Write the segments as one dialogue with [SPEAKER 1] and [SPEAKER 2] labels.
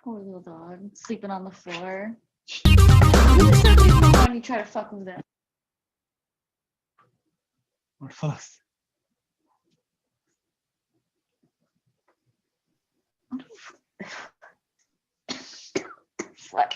[SPEAKER 1] Poor little dog sleeping on the floor. When you try to fuck with it.
[SPEAKER 2] What first?
[SPEAKER 1] Fuck.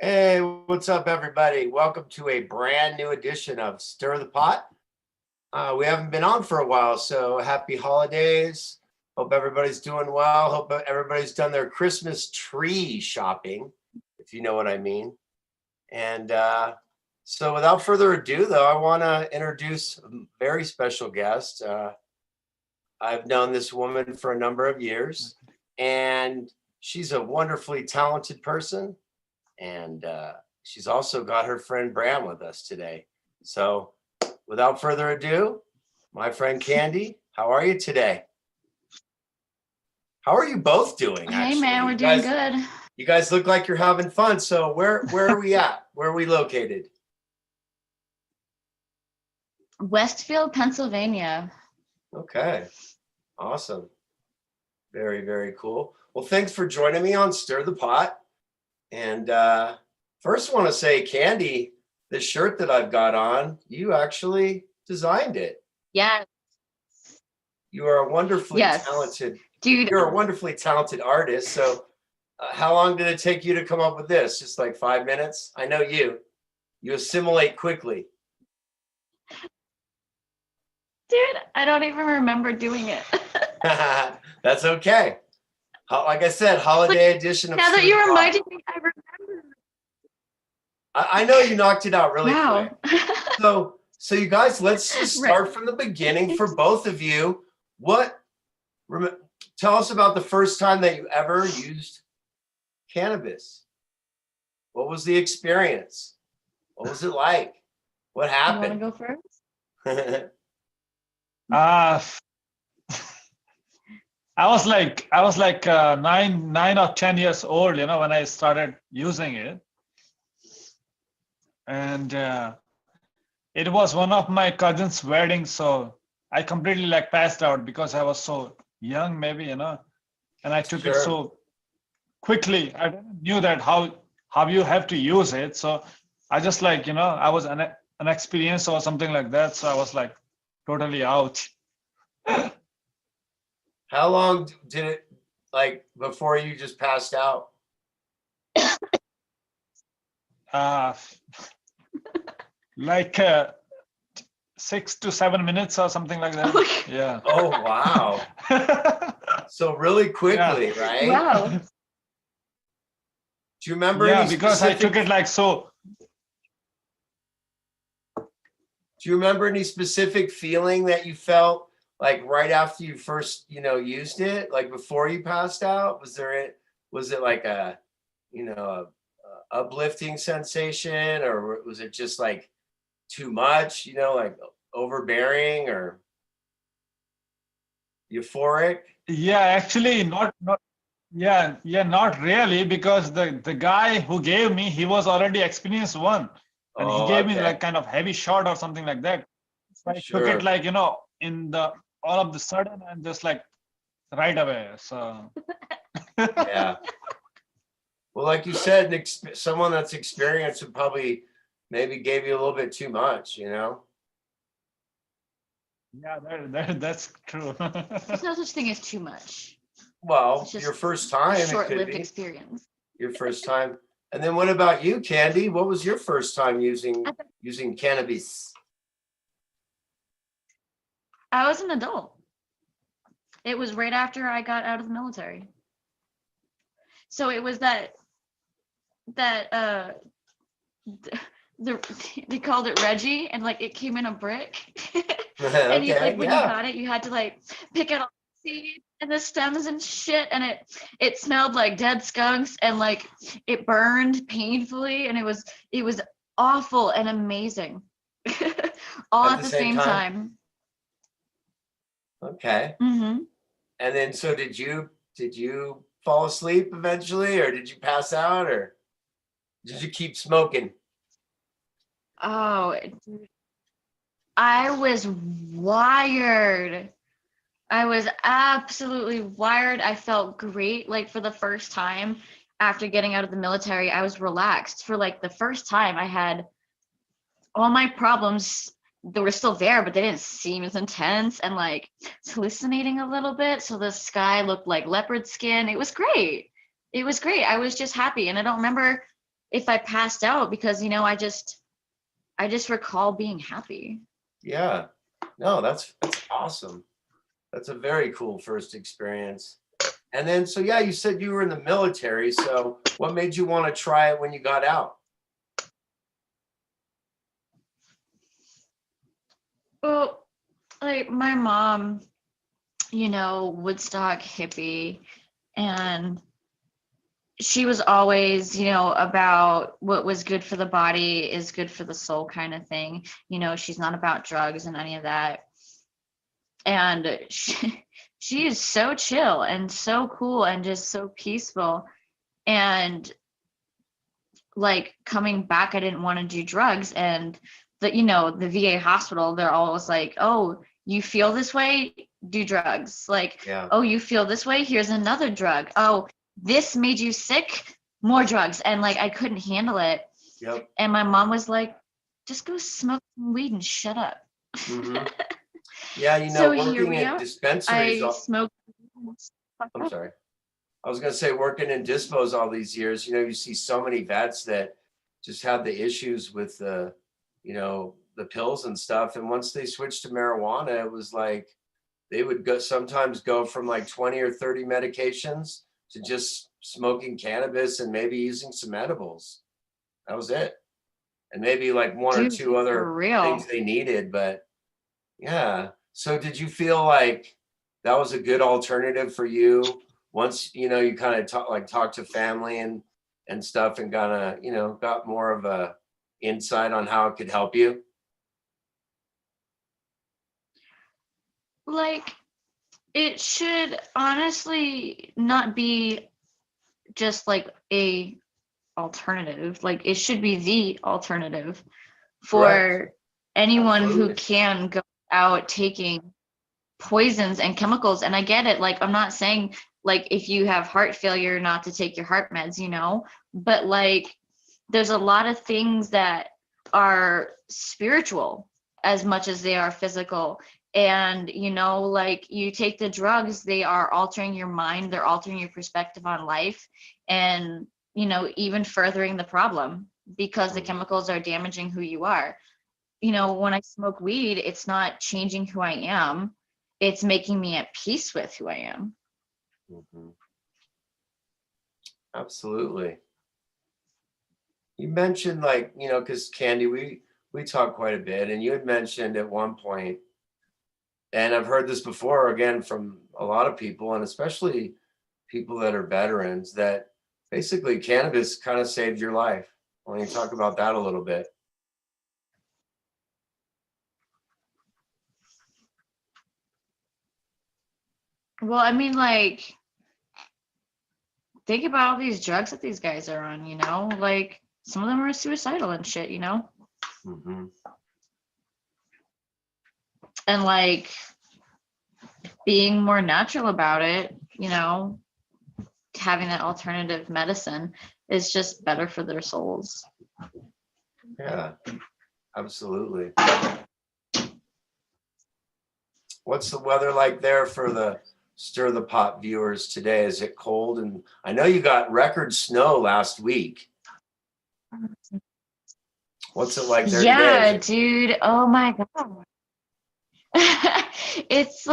[SPEAKER 3] Hey, what's up, everybody? Welcome to a brand new edition of Stir the Pot. We haven't been on for a while, so happy holidays. Hope everybody's doing well. Hope everybody's done their Christmas tree shopping, if you know what I mean. And so without further ado, though, I want to introduce a very special guest. I've known this woman for a number of years, and she's a wonderfully talented person. And she's also got her friend Bram with us today. So without further ado, my friend Candy, how are you today? How are you both doing?
[SPEAKER 1] Hey,
[SPEAKER 3] actually?
[SPEAKER 1] man, we're doing good.
[SPEAKER 3] You guys look like you're having fun. So where are we at? Where are we located?
[SPEAKER 1] Westfield, Pennsylvania.
[SPEAKER 3] Okay, awesome. Very, very cool. Well, thanks for joining me on Stir the Pot. And first want to say, Candy, this shirt that I've got on, you actually designed it.
[SPEAKER 1] Yeah.
[SPEAKER 3] You are a wonderfully talented,
[SPEAKER 1] dude.
[SPEAKER 3] You're a wonderfully talented artist. So how long did it take you to come up with this? Just like 5 minutes? I know you assimilate quickly.
[SPEAKER 1] Dude, I don't even remember doing it.
[SPEAKER 3] That's okay. Like I said, holiday edition of
[SPEAKER 1] now that you reminded me, I remember.
[SPEAKER 3] I know you knocked it out really
[SPEAKER 1] Wow.
[SPEAKER 3] quick. So you guys, let's just start from the beginning for both of you. Tell us about the first time that you ever used cannabis. What was the experience? What was it like? What happened?
[SPEAKER 1] You want to go first?
[SPEAKER 2] I was like 9 or 10 years old, when I started using it. And it was one of my cousin's weddings, so I completely passed out because I was so young, maybe, and I took it so quickly. I didn't knew that how you have to use it. So I just I was inexperienced or something like that. So I was totally out.
[SPEAKER 3] How long did it before you just passed out?
[SPEAKER 2] 6 to 7 minutes or something like that. Yeah.
[SPEAKER 3] Oh, wow. So really quickly, right?
[SPEAKER 1] Wow.
[SPEAKER 3] Do you remember?
[SPEAKER 2] Yeah, because I took it so.
[SPEAKER 3] Do you remember any specific feeling that you felt right after you first, used it, before you passed out? Was it like a uplifting sensation, or was it just too much, overbearing or euphoric?
[SPEAKER 2] Yeah, actually not really, because the guy who gave me, he was already experienced one, and he gave me kind of heavy shot or something like that. So I took it in the all of the sudden and just right away. So
[SPEAKER 3] yeah. Well, like you said, someone that's experienced would probably maybe gave you a little bit too much,
[SPEAKER 2] Yeah, that's true.
[SPEAKER 1] There's no such thing as too much.
[SPEAKER 3] Well, your first time,
[SPEAKER 1] short-lived experience.
[SPEAKER 3] Your first time. And then what about you, Candy? What was your first time using cannabis?
[SPEAKER 1] I was an adult. It was right after I got out of the military. So it was they called it Reggie, and it came in a brick. And when you got it, you had to pick out all the seed and the stems and shit, and it smelled like dead skunks, and like it burned painfully, and it was awful and amazing all at the same time.
[SPEAKER 3] Okay.
[SPEAKER 1] Mm-hmm.
[SPEAKER 3] And then, so did you fall asleep eventually, or did you pass out, or did you keep smoking?
[SPEAKER 1] Oh, dude, I was wired. I was absolutely wired. I felt great. Like for the first time after getting out of the military, I was relaxed. For like the first time, I had all my problems that were still there, but they didn't seem as intense, and like it's hallucinating a little bit. So the sky looked like leopard skin. It was great. It was great. I was just happy. And I don't remember if I passed out because, I just recall being happy.
[SPEAKER 3] Yeah. No, that's awesome. That's a very cool first experience. And then, so yeah, you said you were in the military. So what made you want to try it when you got out?
[SPEAKER 1] Well, like my mom, Woodstock hippie, and she was always, about what was good for the body is good for the soul kind of thing. She's not about drugs and any of that. And she is so chill and so cool and just so peaceful. And like coming back, I didn't want to do drugs. And the VA hospital, they're always like, oh, you feel this way, do drugs. Like,
[SPEAKER 3] Yeah.
[SPEAKER 1] oh, you feel this way, here's another drug. Oh, this made you sick, more drugs. And like, I couldn't handle it.
[SPEAKER 3] Yep.
[SPEAKER 1] And my mom was like, just go smoke some weed and shut up.
[SPEAKER 3] Mm-hmm. Yeah,
[SPEAKER 1] So here
[SPEAKER 3] working
[SPEAKER 1] we
[SPEAKER 3] at
[SPEAKER 1] are.
[SPEAKER 3] dispensaries.
[SPEAKER 1] I smoked.
[SPEAKER 3] I'm sorry. I was going to say, working in dispos all these years, you see so many vets that just had the issues with the pills and stuff. And once they switched to marijuana, it was like they would sometimes go from like 20 or 30 medications to just smoking cannabis and maybe using some edibles. That was it. And maybe like one or two other things they needed. But yeah. So did you feel like that was a good alternative for you once, you kind of talk to family and stuff, and got more of a insight on how it could help you?
[SPEAKER 1] Like, it should honestly not be just like a alternative. Like, it should be the alternative for
[SPEAKER 3] Correct.
[SPEAKER 1] anyone
[SPEAKER 3] Absolutely.
[SPEAKER 1] who can go out taking poisons and chemicals. And I get it. Like, I'm not saying like if you have heart failure not to take your heart meds, but like there's a lot of things that are spiritual as much as they are physical. And like you take the drugs, they are altering your mind, they're altering your perspective on life, and even furthering the problem because the chemicals are damaging who you are. When I smoke weed, it's not changing who I am, it's making me at peace with who I am.
[SPEAKER 3] Mm-hmm. Absolutely. You mentioned because Candy, we talk quite a bit, and you had mentioned at one point, and I've heard this before again from a lot of people, and especially people that are veterans, that basically cannabis kind of saved your life. Why don't you talk about that a little bit?
[SPEAKER 1] Well, I mean, like, think about all these drugs that these guys are on, like some of them are suicidal and shit,
[SPEAKER 3] Mm-hmm.
[SPEAKER 1] and like being more natural about it, having that alternative medicine is just better for their souls.
[SPEAKER 3] Yeah, absolutely. What's the weather like there for the Stir the Pot viewers today? Is it cold? And I know you got record snow last week. What's it like there
[SPEAKER 1] Yeah,
[SPEAKER 3] today?
[SPEAKER 1] dude. Oh my God. It's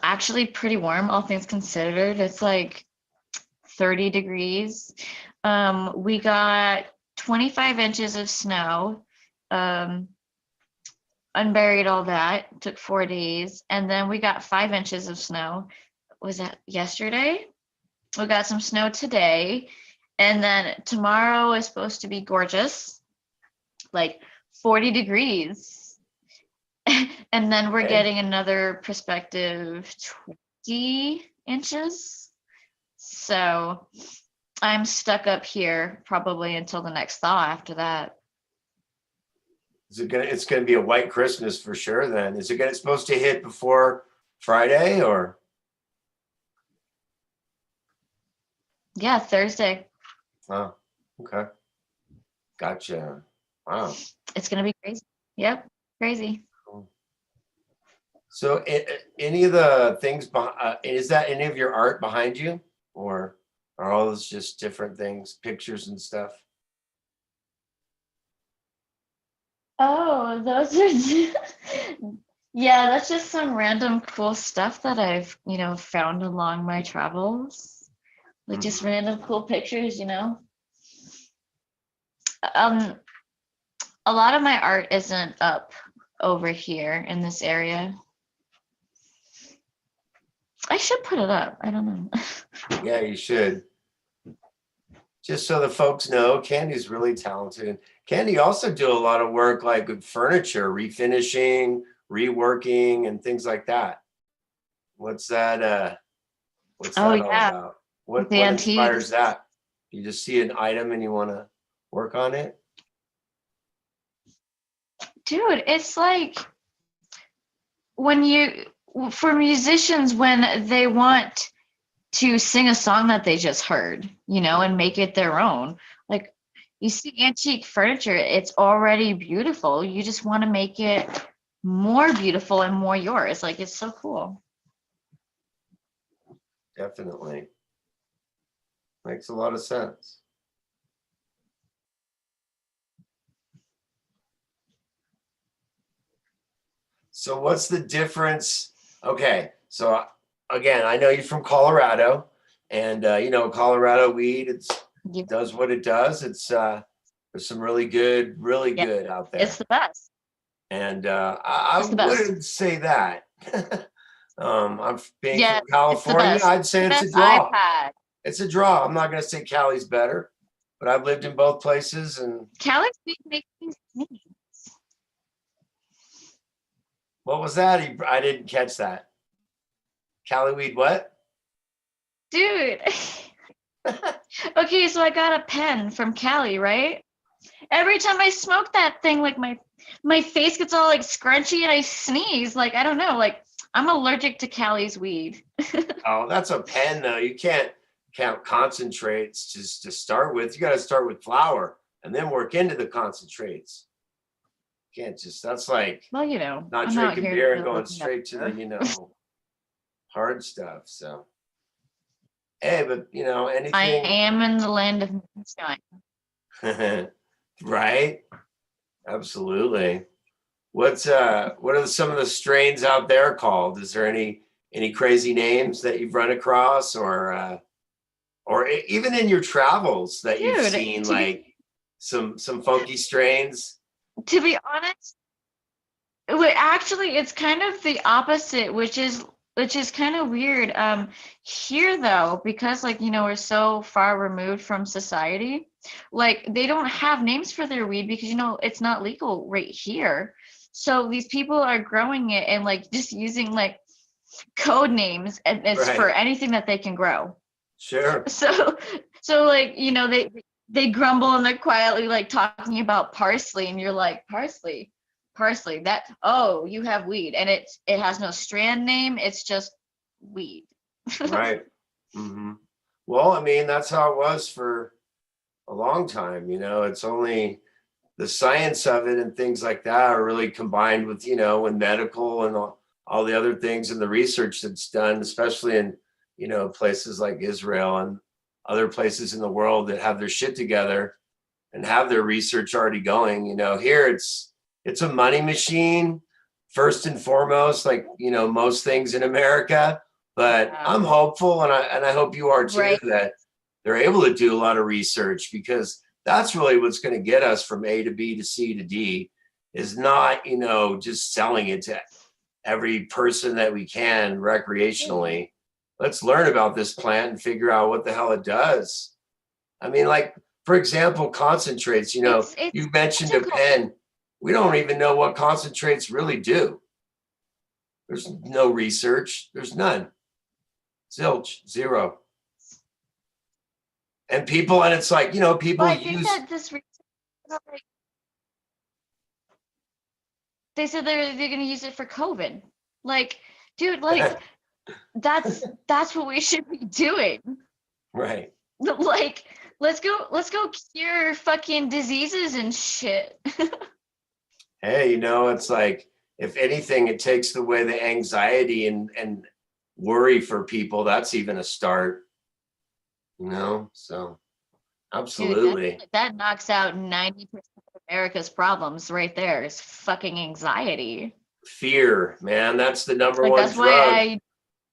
[SPEAKER 1] actually pretty warm, all things considered. It's like 30 degrees. We got 25 inches of snow. unburied all that. It took 4 days. And then we got 5 inches of snow. Was that yesterday? We got some snow today. And then tomorrow is supposed to be gorgeous, like 40 degrees. And then we're
[SPEAKER 3] Okay.
[SPEAKER 1] getting another prospective 20 inches. So I'm stuck up here probably until the next thaw after that.
[SPEAKER 3] It's gonna be a white Christmas for sure then. Is it supposed to hit before Friday or?
[SPEAKER 1] Yeah, Thursday.
[SPEAKER 3] Oh, okay. Gotcha. Wow.
[SPEAKER 1] It's going to be crazy. Yep, crazy.
[SPEAKER 3] So any of the things, is that any of your art behind you, or are all those just different things, pictures and stuff?
[SPEAKER 1] Oh, those are yeah, that's just some random cool stuff that I've, found along my travels. Like just random cool pictures, Um, a lot of my art isn't up over here in this area. I should put it up. I don't know.
[SPEAKER 3] Yeah, you should. Just so the folks know, Candy's really talented. Candy also do a lot of work like with furniture, refinishing, reworking, and things like that. What's that? What's
[SPEAKER 1] Oh
[SPEAKER 3] that all
[SPEAKER 1] yeah,
[SPEAKER 3] about? What
[SPEAKER 1] the
[SPEAKER 3] inspires
[SPEAKER 1] antiques.
[SPEAKER 3] that? You just see an item and you want to work on it?
[SPEAKER 1] Dude, it's like for musicians, when they want to sing a song that they just heard, and make it their own. Like you see antique furniture, it's already beautiful. You just want to make it more beautiful and more yours. Like it's so cool.
[SPEAKER 3] Definitely. Makes a lot of sense. So what's the difference? Okay, so again, I know you're from Colorado, and Colorado weed,
[SPEAKER 1] Yeah,
[SPEAKER 3] does what it does. There's some really good out there.
[SPEAKER 1] it's the best.
[SPEAKER 3] And I
[SPEAKER 1] It's the best.
[SPEAKER 3] wouldn't say that. I'm being
[SPEAKER 1] Yeah,
[SPEAKER 3] from
[SPEAKER 1] it's the
[SPEAKER 3] California,
[SPEAKER 1] best.
[SPEAKER 3] I'd say
[SPEAKER 1] The
[SPEAKER 3] it's a
[SPEAKER 1] best I've
[SPEAKER 3] draw.
[SPEAKER 1] had.
[SPEAKER 3] It's a draw. I'm not gonna say Cali's better, but I've lived in both places. And
[SPEAKER 1] Cali's weed makes me sneeze.
[SPEAKER 3] what was that? I didn't catch that. Cali weed, what?
[SPEAKER 1] Dude. Okay, so I got a pen from Cali, right? Every time I smoke that thing, like my face gets all like scrunchy and I sneeze. Like I don't know, like I'm allergic to Cali's weed.
[SPEAKER 3] Oh, that's a pen though. You can't count concentrates just to start with. You got to start with flour and then work into the concentrates. You can't just, that's like
[SPEAKER 1] Well,
[SPEAKER 3] not
[SPEAKER 1] I'm out
[SPEAKER 3] drinking
[SPEAKER 1] here
[SPEAKER 3] beer and going
[SPEAKER 1] looking up
[SPEAKER 3] straight to
[SPEAKER 1] there.
[SPEAKER 3] the, hard stuff. So, hey, but
[SPEAKER 1] I
[SPEAKER 3] anything,
[SPEAKER 1] am in the land of moonshine.
[SPEAKER 3] right? Absolutely. What are some of the strains out there called? Is there any crazy names that you've run across, or even in your travels that you've
[SPEAKER 1] Dude,
[SPEAKER 3] seen, like some funky strains?
[SPEAKER 1] to be honest, actually it's kind of the opposite, which is kind of weird. Here though, because we're so far removed from society, like they don't have names for their weed because it's not legal right here. So these people are growing it and like just using like code names, and it's for
[SPEAKER 3] Right.
[SPEAKER 1] anything that they can grow.
[SPEAKER 3] Sure.
[SPEAKER 1] So like they grumble and they're quietly like talking about parsley, and you're like, parsley, that, oh, you have weed, and it has no strand name, it's just weed.
[SPEAKER 3] Right. Hmm. Well, I mean, that's how it was for a long time. It's only the science of it and things like that are really combined with, when medical and all the other things and the research that's done, especially in, places like Israel and other places in the world that have their shit together and have their research already going. Here it's a money machine first and foremost, like, most things in America. But
[SPEAKER 1] Yeah.
[SPEAKER 3] I'm hopeful, and I hope you are too,
[SPEAKER 1] Right.
[SPEAKER 3] that they're able to do a lot of research, because that's really what's going to get us from A to B to C to D. is not, just selling it to every person that we can recreationally. Let's learn about this plant and figure out what the hell it does. I mean, like, for example, concentrates, you mentioned a
[SPEAKER 1] magical.
[SPEAKER 3] pen. We don't even know what concentrates really do. There's no research. There's none. Zilch, zero. And people, and it's like, people
[SPEAKER 1] But I think
[SPEAKER 3] use.
[SPEAKER 1] that this research, like, they said they're going to use it for COVID. Like, dude, like that's what we should be doing.
[SPEAKER 3] Right.
[SPEAKER 1] Like, let's go cure fucking diseases and shit.
[SPEAKER 3] Hey, it's like, if anything, it takes away the anxiety and worry for people. That's even a start, so absolutely.
[SPEAKER 1] Dude, that knocks out 90% of America's problems right there is fucking anxiety.
[SPEAKER 3] Fear, man, that's the number
[SPEAKER 1] Like,
[SPEAKER 3] one
[SPEAKER 1] that's
[SPEAKER 3] drug.
[SPEAKER 1] why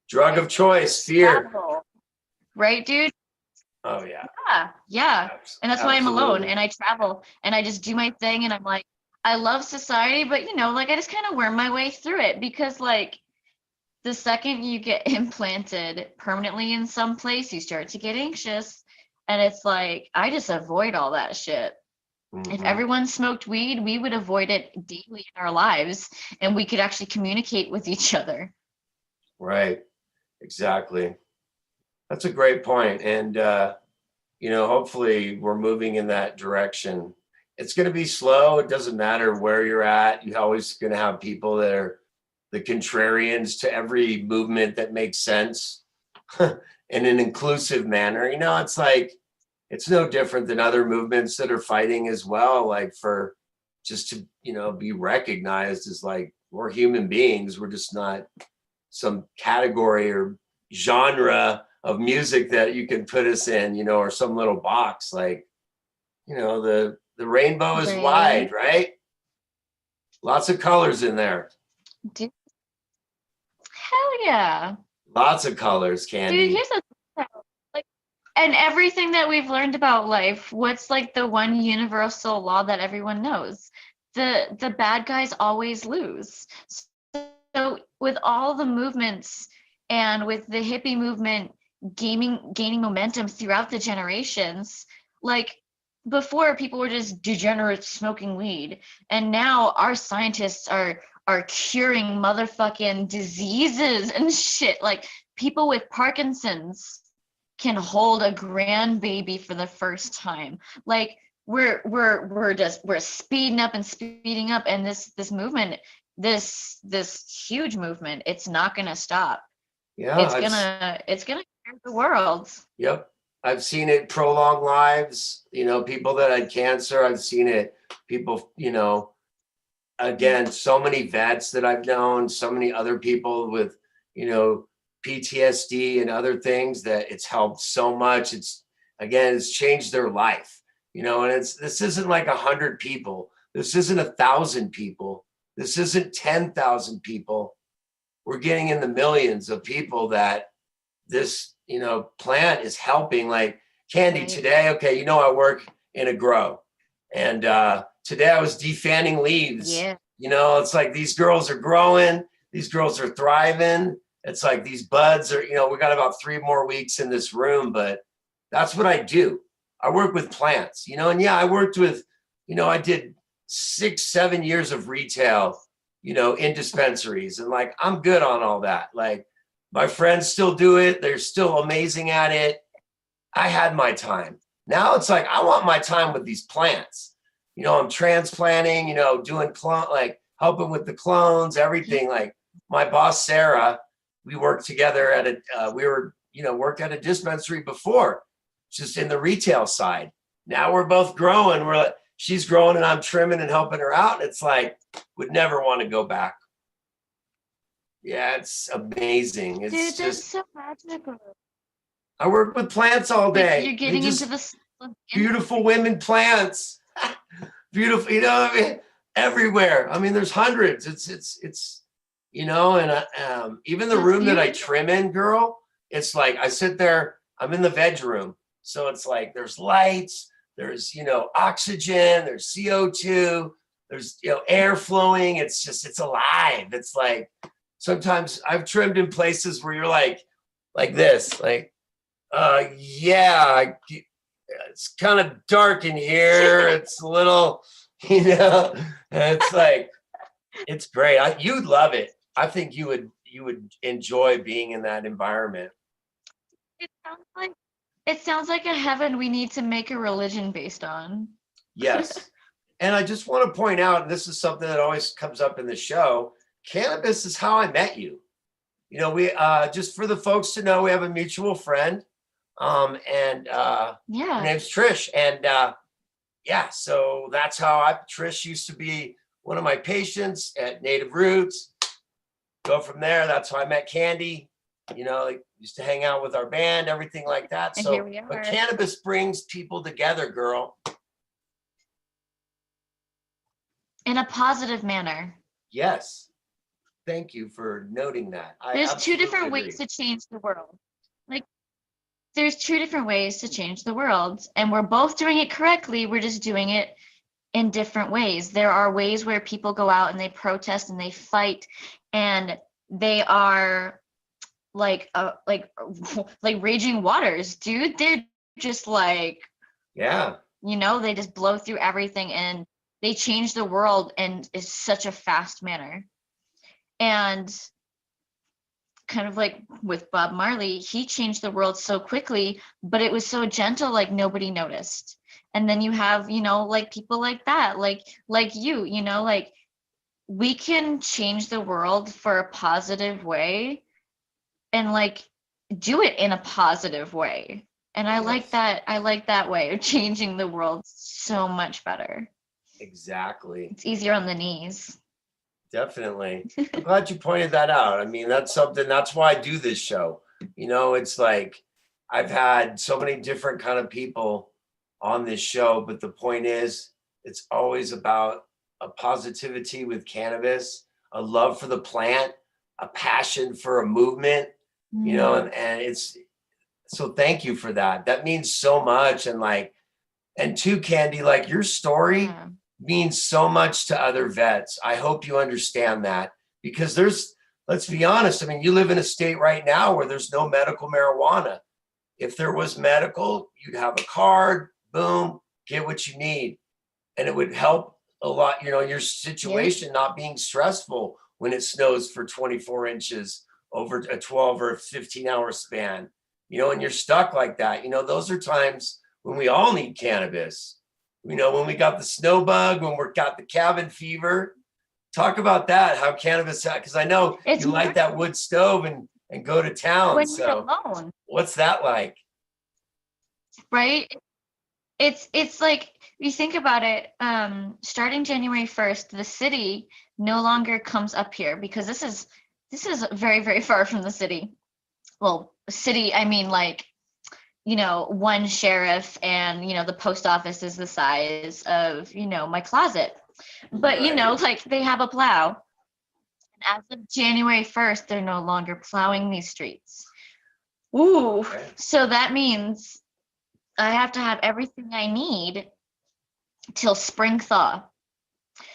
[SPEAKER 3] Drug of choice, fear.
[SPEAKER 1] travel. Right, dude?
[SPEAKER 3] Oh, yeah.
[SPEAKER 1] Yeah. And that's why I'm alone
[SPEAKER 3] Absolutely.
[SPEAKER 1] and I travel and I just do my thing and I'm like, I love society, but like I just kind of worm my way through it because like the second you get implanted permanently in some place, you start to get anxious. And it's like, I just avoid all that shit. If everyone smoked weed, we would avoid it daily in our lives and we could actually communicate with each other.
[SPEAKER 3] Right. Exactly. That's a great point. And, hopefully we're moving in that direction. It's going to be slow. It doesn't matter where you're at. You're always going to have people that are the contrarians to every movement that makes sense in an inclusive manner. It's like, it's no different than other movements that are fighting as well, like for just to, be recognized as like, we're human beings. We're just not some category or genre of music that you can put us in, or some little box. Like, the rainbow is wide, right? Lots of colors in there.
[SPEAKER 1] Dude. Hell yeah.
[SPEAKER 3] Lots of colors, Candy.
[SPEAKER 1] Dude, here's the thing. Like, and everything that we've learned about life, what's like the one universal law that everyone knows? The bad guys always lose. So with all the movements and with the hippie movement gaining momentum throughout the generations, like before people were just degenerates smoking weed, and now our scientists are curing motherfucking diseases and shit. Like people with Parkinson's can hold a grandbaby for the first time. Like we're speeding up, and this movement, this huge movement, it's not gonna stop.
[SPEAKER 3] Yeah,
[SPEAKER 1] It's gonna change the world.
[SPEAKER 3] Yep. I've seen it prolong lives, people that had cancer. I've seen it, people, again, so many vets that I've known, so many other people with, PTSD and other things that it's helped so much. It's changed their life, and this isn't like 100 people. This isn't 1,000 people. This isn't 10,000 people. We're getting in the millions of people that this, plant is helping. Like Candy,
[SPEAKER 1] Right.
[SPEAKER 3] Today, okay, I work in a grow, and today I was defanning leaves.
[SPEAKER 1] Yeah.
[SPEAKER 3] It's like these girls are growing, these girls are thriving. It's like these buds are, we got about 3 more weeks in this room, but that's what I do. I work with plants, and yeah, I worked with, I did 6-7 years of retail, in dispensaries, and like, I'm good on all that. Like my friends still do it. They're still amazing at it. I had my time. Now it's like, I want my time with these plants. I'm transplanting, doing like helping with the clones, everything. Like my boss, Sarah, we worked together at worked at a dispensary before, just in the retail side. Now we're both growing. We're like, she's growing and I'm trimming and helping her out. And it's like, would never want to go back. Yeah, it's amazing. It's
[SPEAKER 1] Dude, that's
[SPEAKER 3] just
[SPEAKER 1] so magical.
[SPEAKER 3] I work with plants all day.
[SPEAKER 1] You're getting into the
[SPEAKER 3] beautiful women plants. Beautiful, what I mean? Everywhere. I mean, there's hundreds. It's and even the room that I trim in, girl, it's like I sit there, I'm in the veg room. So it's like there's lights, there's oxygen, there's CO2, there's, air flowing. It's alive. It's like, sometimes I've trimmed in places where you're like this, like, yeah, it's kind of dark in here. It's a little, and it's like, it's great. You'd love it. I think you would enjoy being in that environment.
[SPEAKER 1] It sounds like a heaven we need to make a religion based on.
[SPEAKER 3] Yes. And I just want to point out, and this is something that always comes up in the show, cannabis is how I met you. We just for the folks to know, we have a mutual friend. And her name's Trish. And so that's how Trish used to be one of my patients at Native Roots. Go from there. That's how I met Candy. Used to hang out with our band, everything like that.
[SPEAKER 1] And
[SPEAKER 3] so
[SPEAKER 1] here we are.
[SPEAKER 3] But cannabis brings people together, girl.
[SPEAKER 1] In a positive manner.
[SPEAKER 3] Yes. Thank you for noting that.
[SPEAKER 1] There's two different ways to change the world. Like, there's two different ways to change the world, and we're both doing it correctly. We're just doing it in different ways. There are ways where people go out and they protest and they fight, and they are like raging waters, dude. They're just like, they just blow through everything and they change the world in such a fast manner. And kind of like with Bob Marley, he changed the world so quickly, but it was so gentle, like nobody noticed. And then you have, like people like that, like you, like we can change the world for a positive way and like do it in a positive way. And I like that. I like that way of changing the world so much better.
[SPEAKER 3] Exactly.
[SPEAKER 1] It's easier on the knees.
[SPEAKER 3] Definitely. I'm glad you pointed that out. I mean, that's why I do this show. It's like I've had so many different kind of people on this show, but the point is, it's always about a positivity with cannabis, a love for the plant, a passion for a movement, and it's, so thank you for that. That means so much. And too, Candy, like your story means so much to other vets. I hope you understand that, because let's be honest. I mean, you live in a state right now where there's no medical marijuana. If there was medical, you'd have a card, boom, get what you need. And it would help a lot, your situation not being stressful when it snows for 24 inches over a 12 or 15-hour span, and you're stuck like that. Those are times when we all need cannabis. When we got the snow bug, when we got the cabin fever. Talk about that, how cannabis, because I know you light that wood stove and go to town.
[SPEAKER 1] When you're alone.
[SPEAKER 3] What's that like?
[SPEAKER 1] Right? It's like, you think about it, starting January 1st, the city no longer comes up here, because this is very, very far from the city. Well, city, I mean, like, one sheriff, and the post office is the size of my closet, but like they have a plow. And as of January 1st, they're no longer plowing these streets. Ooh. Okay. So that means I have to have everything I need till spring thaw.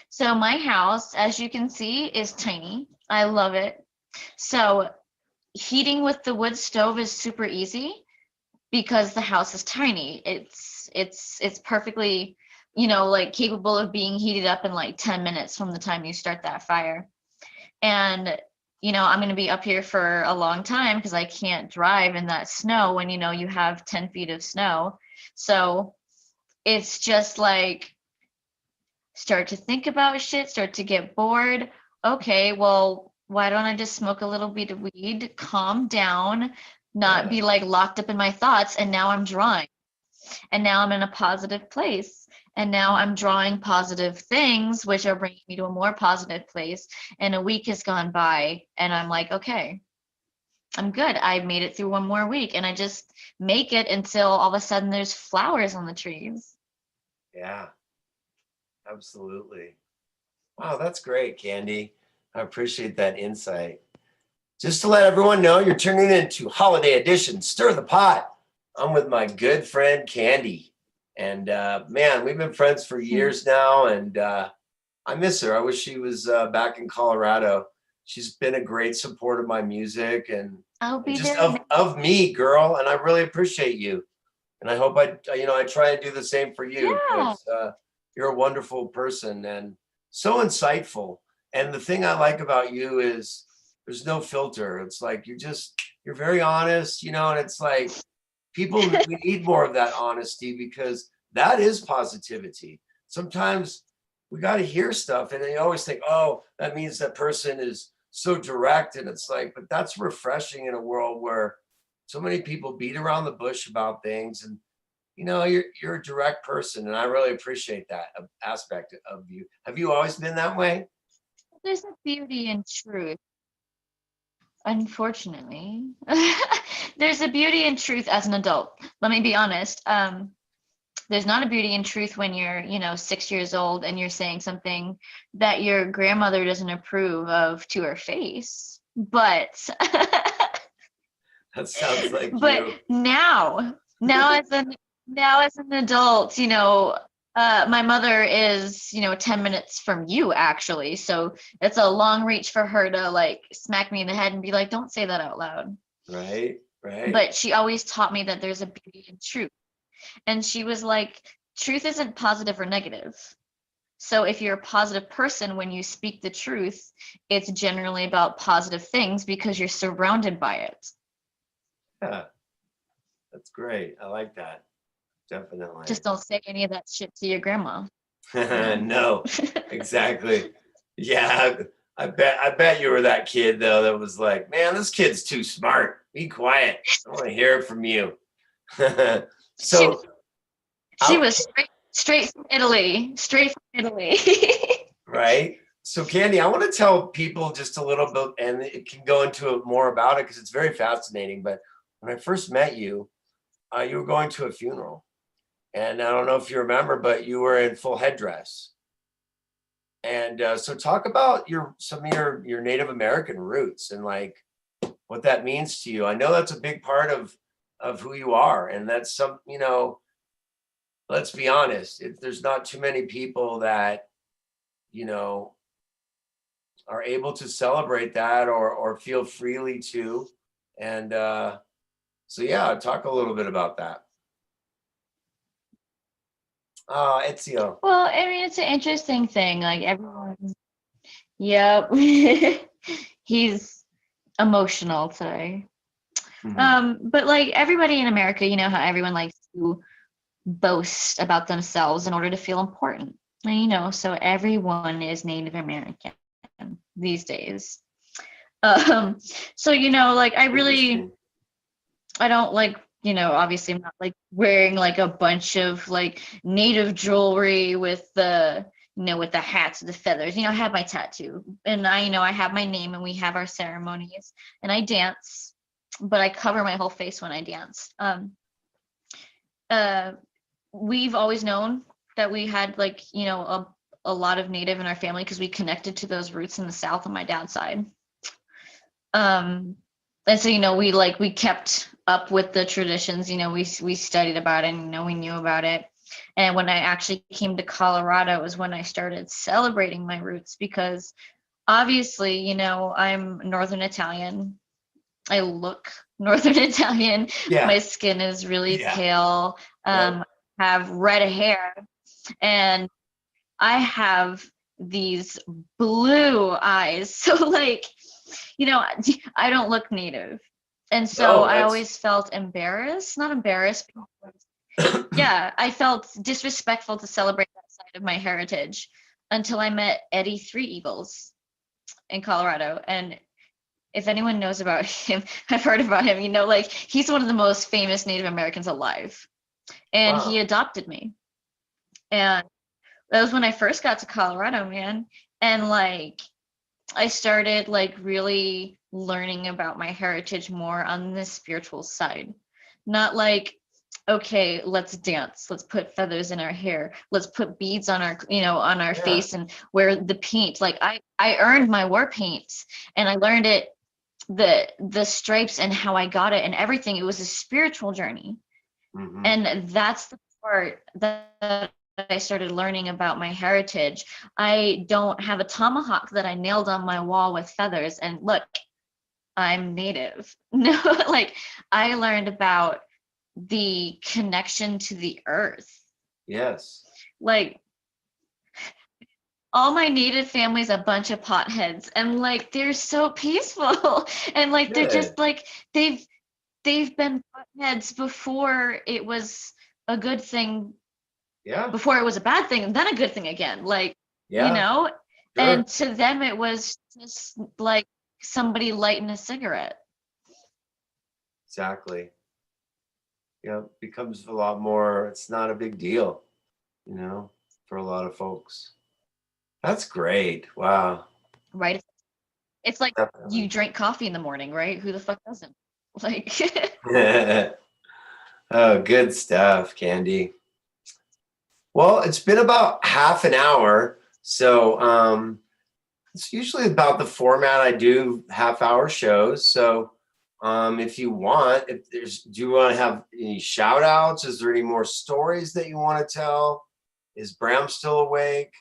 [SPEAKER 1] So my house, as you can see, is tiny. I love it. So heating with the wood stove is super easy because the house is tiny. It's perfectly, like capable of being heated up in like 10 minutes from the time you start that fire. And I'm going to be up here for a long time because I can't drive in that snow when, you have 10 feet of snow. So it's just like, start to think about shit, start to get bored. Okay, well, why don't I just smoke a little bit of weed, calm down, not be like locked up in my thoughts. And now I'm drawing. And now I'm in a positive place. And now I'm drawing positive things, which are bringing me to a more positive place. And a week has gone by and I'm like, okay, I'm good. I made it through one more week. And I just make it until all of a sudden there's flowers on the trees.
[SPEAKER 3] Yeah, absolutely. Wow, that's great, Candy. I appreciate that insight. Just to let everyone know, you're tuning in to Holiday Edition, Stir the Pot. I'm with my good friend, Candy. And man, we've been friends for years now. And I miss her. I wish she was back in Colorado. She's been a great support of my music and
[SPEAKER 1] I'll be
[SPEAKER 3] just
[SPEAKER 1] there.
[SPEAKER 3] of me, girl. And I really appreciate you. And I hope I try and do the same for you
[SPEAKER 1] Yeah.
[SPEAKER 3] because you're a wonderful person and so insightful. And the thing I like about you is there's no filter. It's like you're very honest, and it's like we need more of that honesty because that is positivity. Sometimes we got to hear stuff and you always think, oh, that means that person is so direct. And it's like, but that's refreshing in a world where so many people beat around the bush about things. And you're a direct person, and I really appreciate that aspect of you. Have you always been that way?
[SPEAKER 1] There's a beauty in truth. Unfortunately, there's a beauty in truth as an adult. Let me be honest. There's not a beauty in truth when you're, 6 years old and you're saying something that your grandmother doesn't approve of to her face. But
[SPEAKER 3] That sounds like
[SPEAKER 1] but
[SPEAKER 3] you.
[SPEAKER 1] now as an adult, my mother is, 10 minutes from you actually. So it's a long reach for her to like smack me in the head and be like, don't say that out loud.
[SPEAKER 3] Right.
[SPEAKER 1] But she always taught me that there's a beauty in truth. And she was like, truth isn't positive or negative. So if you're a positive person, when you speak the truth, it's generally about positive things because you're surrounded by it.
[SPEAKER 3] Yeah, that's great. I like that. Definitely.
[SPEAKER 1] Just don't say any of that shit to your grandma.
[SPEAKER 3] No, exactly. Yeah, I bet you were that kid though that was like, man, this kid's too smart. Be quiet. I want to hear it from you. So
[SPEAKER 1] she was straight from Italy.
[SPEAKER 3] Right. So Candy, I want to tell people just a little bit, and it can go into more about it because it's very fascinating. But when I first met you, you were going to a funeral. And I don't know if you remember, but you were in full headdress. And so talk about some of your Native American roots and like what that means to you. I know that's a big part of who you are. And that's let's be honest, there's not too many people that, are able to celebrate that or feel freely to. And so, yeah, talk a little bit about that. Ezio.
[SPEAKER 1] Well, I mean, it's an interesting thing. Like everyone, yep, he's emotional today. But like everybody in America, you know how everyone likes to boast about themselves in order to feel important. And, so everyone is Native American these days. So like I don't like, obviously I'm not like wearing like a bunch of like native jewelry with the hats, the feathers. I have my tattoo and I have my name and we have our ceremonies and I dance, but I cover my whole face when I dance. We've always known that we had like, a lot of Native in our family because we connected to those roots in the South on my dad's side. And so, we kept up with the traditions, we studied about it and, we knew about it. And when I actually came to Colorado was when I started celebrating my roots because obviously, I'm Northern Italian. I look Northern Italian.
[SPEAKER 3] Yeah.
[SPEAKER 1] My skin is really pale. Have red hair and I have these blue eyes. So like, I don't look Native. And so I always felt embarrassed, not embarrassed. Yeah, I felt disrespectful to celebrate that side of my heritage until I met Eddie Three Eagles in Colorado. And if anyone knows about him, I've heard about him, like he's one of the most famous Native Americans alive. And he adopted me. And that was when I first got to Colorado, man. And like, I started like really learning about my heritage more on the spiritual side. Not like, okay, let's dance. Let's put feathers in our hair. Let's put beads on our, on our face and wear the paint. Like I earned my war paint and I learned it, the stripes and how I got it and everything. It was a spiritual journey. And that's the part that I started learning about my heritage. I don't have a tomahawk that I nailed on my wall with feathers. And look, I'm native. No, like I learned about the connection to the earth.
[SPEAKER 3] Yes.
[SPEAKER 1] Like all my native family's a bunch of potheads, and like they're so peaceful, and like they're
[SPEAKER 3] Good.
[SPEAKER 1] just like they've been potheads before it was a good thing,
[SPEAKER 3] Yeah.
[SPEAKER 1] before it was a bad thing, and then a good thing again. Like you
[SPEAKER 3] Yeah.
[SPEAKER 1] know,
[SPEAKER 3] Sure.
[SPEAKER 1] and to them it was just like somebody lighting a cigarette.
[SPEAKER 3] Exactly. It becomes a lot more, it's not a big deal, for a lot of folks. That's great. Wow.
[SPEAKER 1] Right? It's like
[SPEAKER 3] Definitely.
[SPEAKER 1] you drink coffee in the morning, right? Who the fuck doesn't? Like
[SPEAKER 3] Oh, good stuff, Candy. Well, it's been about half an hour. So it's usually about the format I do, half-hour shows. So if you want, do you want to have any shout outs? Is there any more stories that you want to tell? Is Bram still awake?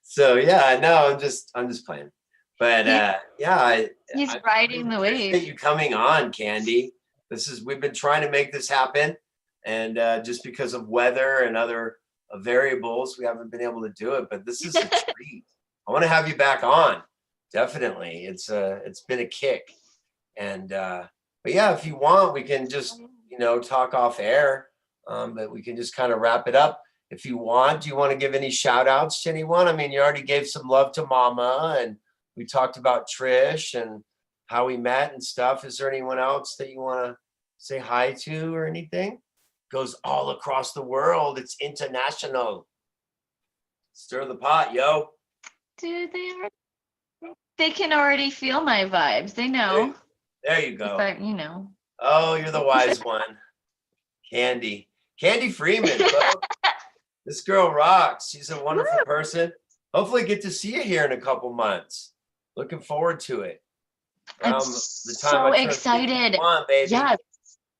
[SPEAKER 3] So yeah, no, I'm just playing. But yeah,
[SPEAKER 1] he's
[SPEAKER 3] I
[SPEAKER 1] riding the
[SPEAKER 3] appreciate
[SPEAKER 1] wave.
[SPEAKER 3] you coming on, Candy. We've been trying to make this happen, and just because of weather and other variables, we haven't been able to do it. But this is a treat. I want to have you back on. Definitely, it's been a kick. And but yeah, if you want, we can just talk off air. But we can just kind of wrap it up. If you want, do you want to give any shout outs to anyone? I mean, you already gave some love to Mama, and we talked about Trish and how we met and stuff. Is there anyone else that you want to say hi to or anything? Goes all across the world. It's international. Stir the pot, yo.
[SPEAKER 1] Dude, they can already feel my vibes. They know.
[SPEAKER 3] There you go.
[SPEAKER 1] If
[SPEAKER 3] Oh, you're the wise one. Candy Freeman, folks. This girl rocks. She's a wonderful person. Hopefully get to see you here in a couple months. Looking forward to it.
[SPEAKER 1] I'm so excited.
[SPEAKER 3] 51, baby.
[SPEAKER 1] Yes.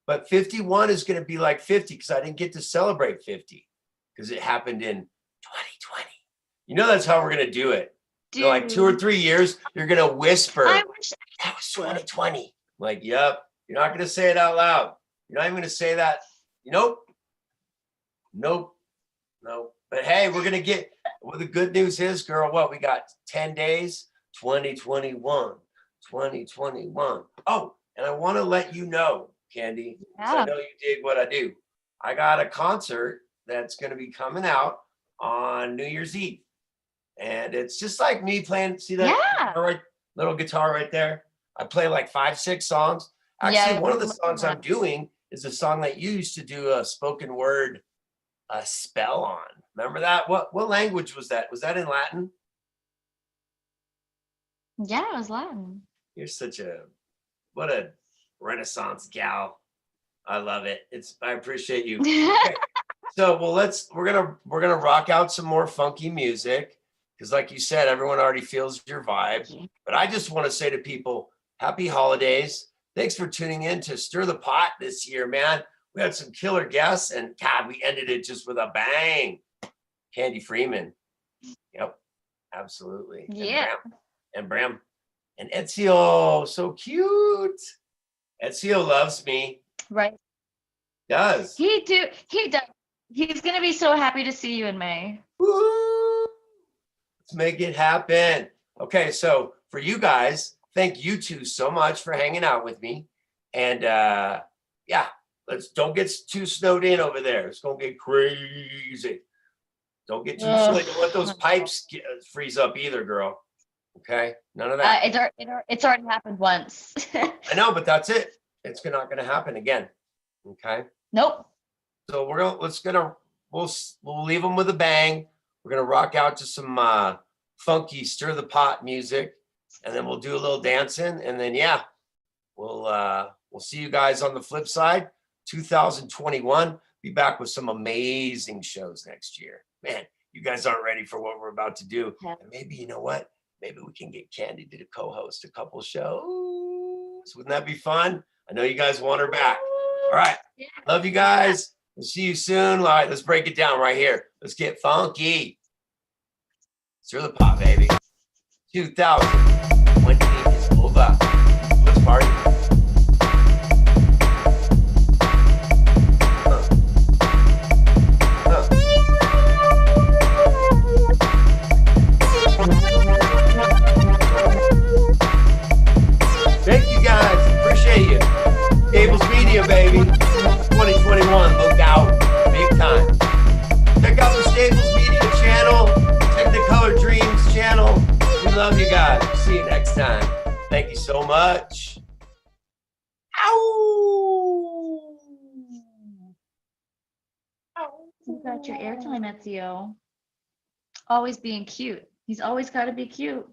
[SPEAKER 3] But 51 is going to be like 50 because I didn't get to celebrate 50 because it happened in 2020. That's how we're going to do it.
[SPEAKER 1] Dude.
[SPEAKER 3] Like 2 or 3 years, you're going to whisper,
[SPEAKER 1] I wish
[SPEAKER 3] that was 2020. I'm like, yep. You're not going to say it out loud. You're not even going to say that. Nope. But hey, we're going to get, well, the good news is, girl, we got 10 days, 2021. Oh, and I want to let you know, Candy, because I know you dig what I do. I got a concert that's going to be coming out on New Year's Eve. And it's just like me playing, see that little guitar right there? I play like 5-6 songs. Actually, one of the songs I'm doing is a song that you used to do a spoken word spell on. Remember that? What language was that? Was that in Latin?
[SPEAKER 1] Yeah, it was Latin.
[SPEAKER 3] You're what a Renaissance gal. I love it. I appreciate you. Okay. So we're gonna rock out some more funky music because, like you said, everyone already feels your vibe. But I just want to say to people, happy holidays. Thanks for tuning in to Stir the Pot this year, man. We had some killer guests, and God, we ended it just with a bang. Candy Freeman. Yep, absolutely.
[SPEAKER 1] Yeah.
[SPEAKER 3] And Bram. And Ezio, so cute. Ezio loves me.
[SPEAKER 1] Right.
[SPEAKER 3] Does.
[SPEAKER 1] He does. He's going to be so happy to see you in May.
[SPEAKER 3] Woo! Let's make it happen. Okay, so for you guys, thank you two so much for hanging out with me. And don't get too snowed in over there. It's going to get crazy. Don't get too snowed. Don't let those pipes freeze up either, girl. Okay, none of that.
[SPEAKER 1] It's already happened once.
[SPEAKER 3] I know, but that's it. It's not going to happen again. Okay.
[SPEAKER 1] Nope.
[SPEAKER 3] So we'll leave them with a bang. We're gonna rock out to some funky stir the pot music, and then we'll do a little dancing, and then we'll see you guys on the flip side. 2021. Be back with some amazing shows next year. Man, you guys aren't ready for what we're about to do. And maybe you know what? Maybe we can get Candy to co-host a couple shows. Wouldn't that be fun? I know you guys want her back. All right. Love you guys. We'll see you soon. All right, let's break it down right here. Let's get funky. Stir the pot, baby. 2020 is over. Let's party. Thank you guys. Appreciate you. Gables Media, baby. 2021. Look out. Big time. Check out the Staples Media channel. Check the Color Dreams channel. We love you guys. See you next time. Thank you so much. Ow!
[SPEAKER 1] You got your airtime, Ezio. Always being cute. He's always got to be cute.